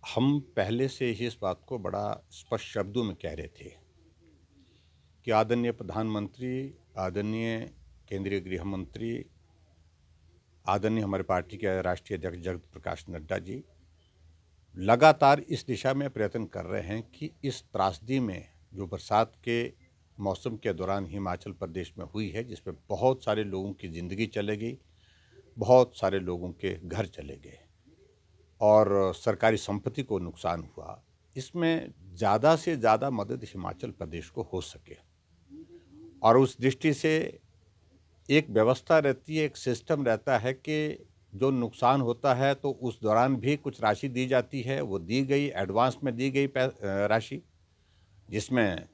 हम पहले से ही इस बात को बड़ा स्पष्ट शब्दों में कह रहे थे कि आदरणीय प्रधानमंत्री, आदरणीय केंद्रीय गृह मंत्री, आदरणीय हमारे पार्टी के राष्ट्रीय अध्यक्ष जगत प्रकाश नड्डा जी लगातार इस दिशा में प्रयत्न कर रहे हैं कि इस त्रासदी में जो बरसात के मौसम के दौरान हिमाचल प्रदेश में हुई है, जिसमें बहुत सारे लोगों की ज़िंदगी चले गई, बहुत सारे लोगों के घर चले गए और सरकारी संपत्ति को नुकसान हुआ। इसमें ज़्यादा से ज़्यादा मदद हिमाचल प्रदेश को हो सके और उस दृष्टि से एक व्यवस्था रहती है, एक सिस्टम रहता है कि जो नुकसान होता है तो उस दौरान भी कुछ राशि दी जाती है। वो दी गई, एडवांस में दी गई राशि, जिसमें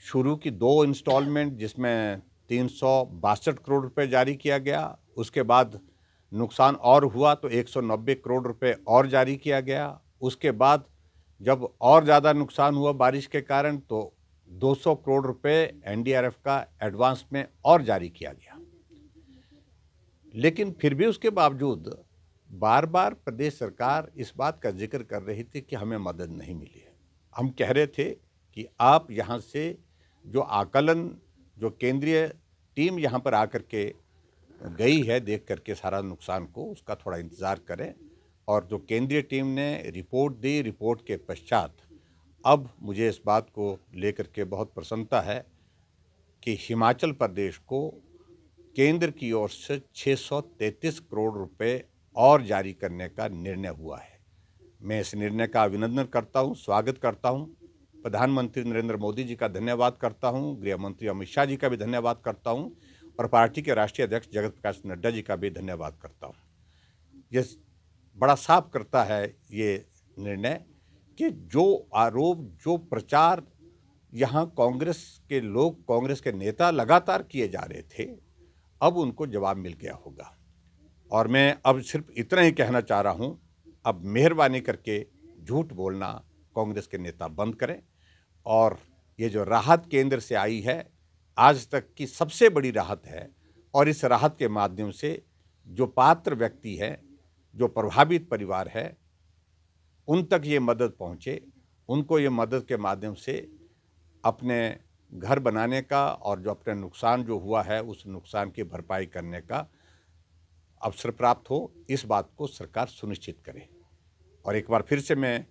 शुरू की 2 इंस्टॉलमेंट जिसमें 362 करोड़ रुपए जारी किया गया। उसके बाद नुकसान और हुआ तो 190 करोड़ रुपए और जारी किया गया। उसके बाद जब और ज़्यादा नुकसान हुआ बारिश के कारण तो 200 करोड़ रुपए एनडीआरएफ का एडवांस में और जारी किया गया। लेकिन फिर भी उसके बावजूद बार-बार प्रदेश सरकार इस बात का ज़िक्र कर रही थी कि हमें मदद नहीं मिली है। हम कह रहे थे कि आप यहाँ से जो आकलन, जो केंद्रीय टीम यहाँ पर आकर के गई है देख करके सारा नुकसान को, उसका थोड़ा इंतज़ार करें और जो केंद्रीय टीम ने रिपोर्ट दी, रिपोर्ट के पश्चात अब मुझे इस बात को लेकर के बहुत प्रसन्नता है कि हिमाचल प्रदेश को केंद्र की ओर से 633 करोड़ रुपए और जारी करने का निर्णय हुआ है। मैं इस निर्णय का अभिनंदन करता हूँ, स्वागत करता हूँ। प्रधानमंत्री नरेंद्र मोदी जी का धन्यवाद करता हूँ, गृह मंत्री अमित शाह जी का भी धन्यवाद करता हूँ और पार्टी के राष्ट्रीय अध्यक्ष जगत प्रकाश नड्डा जी का भी धन्यवाद करता हूँ। ये बड़ा साफ करता है ये निर्णय कि जो आरोप, जो प्रचार यहाँ कांग्रेस के लोग, कांग्रेस के नेता लगातार किए जा रहे थे, अब उनको जवाब मिल गया होगा। और मैं अब सिर्फ इतना ही कहना चाह रहा हूँ, अब मेहरबानी करके झूठ बोलना कांग्रेस के नेता बंद करें और ये जो राहत केंद्र से आई है, आज तक की सबसे बड़ी राहत है और इस राहत के माध्यम से जो पात्र व्यक्ति है, जो प्रभावित परिवार है, उन तक ये मदद पहुँचे, उनको ये मदद के माध्यम से अपने घर बनाने का और जो अपने नुकसान जो हुआ है, उस नुकसान की भरपाई करने का अवसर प्राप्त हो, इस बात को सरकार सुनिश्चित करे। और एक बार फिर से मैं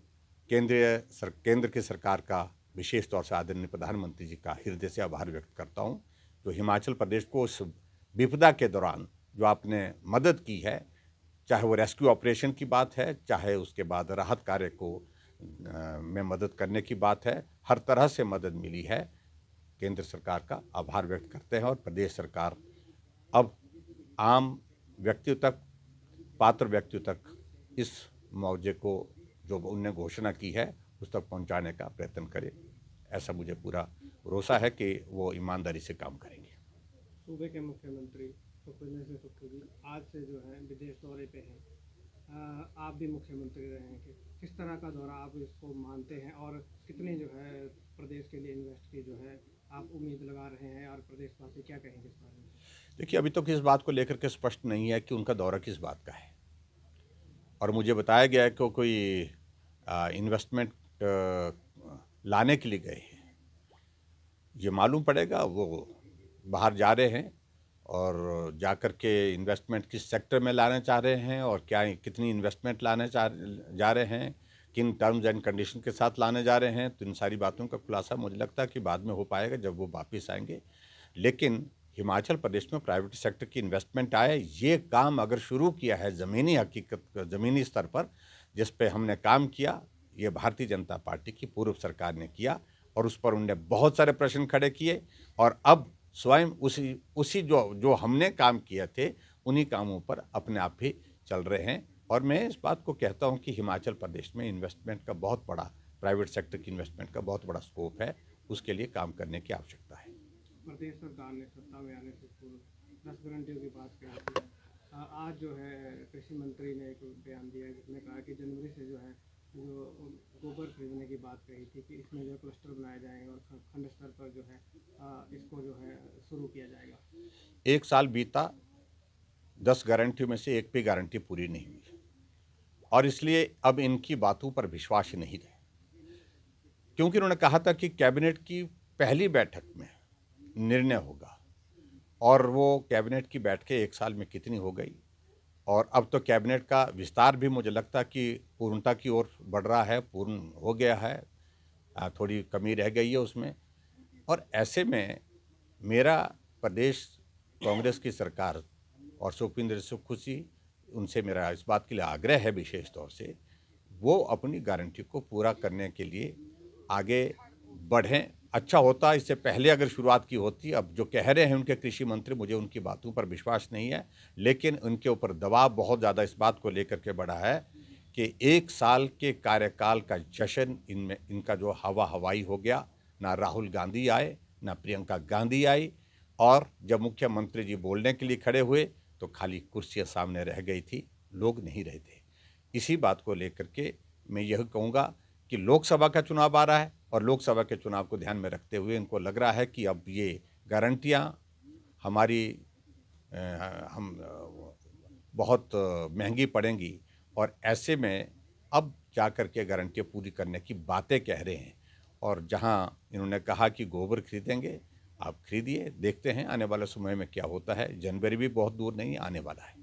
केंद्र की सरकार का विशेष तौर से आदरणीय प्रधानमंत्री जी का हृदय से आभार व्यक्त करता हूँ, जो हिमाचल प्रदेश को उस विपदा के दौरान जो आपने मदद की है, चाहे वो रेस्क्यू ऑपरेशन की बात है, चाहे उसके बाद राहत कार्य को में मदद करने की बात है, हर तरह से मदद मिली है। केंद्र सरकार का आभार व्यक्त करते हैं और प्रदेश सरकार अब आम व्यक्तियों तक, पात्र व्यक्तियों तक इस मुआवजे को जो उनने घोषणा की है उस तक पहुंचाने का प्रयत्न करे। ऐसा मुझे पूरा भरोसा है कि वो ईमानदारी से काम करेंगे। सूबे के मुख्यमंत्री भूपेंद्र सिंह सुक्खू जी आज से जो है विदेश दौरे पे हैं। आप भी मुख्यमंत्री रहे हैं कि किस तरह का दौरा आप इसको मानते हैं और कितनी जो है प्रदेश के लिए इन्वेस्ट की जो है आप उम्मीद लगा रहे हैं और प्रदेशवासी क्या कहेंगे इस बारे में? देखिए, अभी तो किस बात को लेकर के स्पष्ट नहीं है कि उनका दौरा किस बात का है और मुझे बताया गया है कि कोई इन्वेस्टमेंट लाने के लिए गए हैं। ये मालूम पड़ेगा, वो बाहर जा रहे हैं और जा कर के इन्वेस्टमेंट किस सेक्टर में लाना चाह रहे हैं और क्या कितनी इन्वेस्टमेंट लाने जा रहे हैं, किन टर्म्स एंड कंडीशन के साथ लाने जा रहे हैं, तो इन सारी बातों का खुलासा मुझे लगता है कि बाद में हो पाएगा जब वो वापस आएंगे। लेकिन हिमाचल प्रदेश में प्राइवेट सेक्टर की इन्वेस्टमेंट आए, ये काम अगर शुरू किया है ज़मीनी हकीकत, ज़मीनी स्तर पर, जिस पे हमने काम किया, ये भारतीय जनता पार्टी की पूर्व सरकार ने किया और उस पर उनने बहुत सारे प्रश्न खड़े किए और अब स्वयं उसी उसी जो जो हमने काम किए थे, उन्हीं कामों पर अपने आप ही चल रहे हैं। और मैं इस बात को कहता हूं कि हिमाचल प्रदेश में इन्वेस्टमेंट का बहुत बड़ा, प्राइवेट सेक्टर की इन्वेस्टमेंट का बहुत बड़ा स्कोप है, उसके लिए काम करने की आवश्यकता है। प्रदेश सरकार ने सत्ता में आने से पूर्व 10 गारंटियों की बात कही थी। आज जो है कृषि मंत्री ने एक बयान दिया जिसमें कहा कि जनवरी से जो है जो गोबर खरीदने की बात कही थी कि इसमें जो क्लस्टर बनाए जाएंगे और खंड स्तर पर जो है इसको जो है शुरू किया जाएगा। एक साल बीता, 10 गारंटियों में से एक भी गारंटी पूरी नहीं हुई। और इसलिए अब इनकी बातों पर विश्वास नहीं रहे, क्योंकि उन्होंने कहा था कि कैबिनेट की पहली बैठक में निर्णय होगा, और वो कैबिनेट की बैठकें 1 साल में कितनी हो गई, और अब तो कैबिनेट का विस्तार भी मुझे लगता कि पूर्णता की ओर बढ़ रहा है, पूर्ण हो गया है, थोड़ी कमी रह गई है उसमें। और ऐसे में मेरा प्रदेश कांग्रेस की सरकार और सुखविंदर सुक्खू जी, उनसे मेरा इस बात के लिए आग्रह है विशेष तौर से, वो अपनी गारंटी को पूरा करने के लिए आगे बढ़ें। अच्छा होता इससे पहले अगर शुरुआत की होती। अब जो कह रहे हैं उनके कृषि मंत्री, मुझे उनकी बातों पर विश्वास नहीं है, लेकिन उनके ऊपर दबाव बहुत ज़्यादा इस बात को लेकर के बढ़ा है कि 1 साल के कार्यकाल का जश्न इनमें, इनका जो हवा हवाई हो गया। ना राहुल गांधी आए, ना प्रियंका गांधी आई, और जब मुख्यमंत्री जी बोलने के लिए खड़े हुए तो खाली कुर्सियां सामने रह गई थी, लोग नहीं रहे थे। इसी बात को लेकर के मैं यह कहूँगा कि लोकसभा का चुनाव आ रहा है, और लोकसभा के चुनाव को ध्यान में रखते हुए इनको लग रहा है कि अब ये गारंटियाँ हमारी हम बहुत महंगी पड़ेंगी, और ऐसे में अब जा कर के गारंटियाँ पूरी करने की बातें कह रहे हैं। और जहां इन्होंने कहा कि गोबर खरीदेंगे, आप खरीदिए, देखते हैं आने वाले समय में क्या होता है। जनवरी भी बहुत दूर नहीं आने वाला है।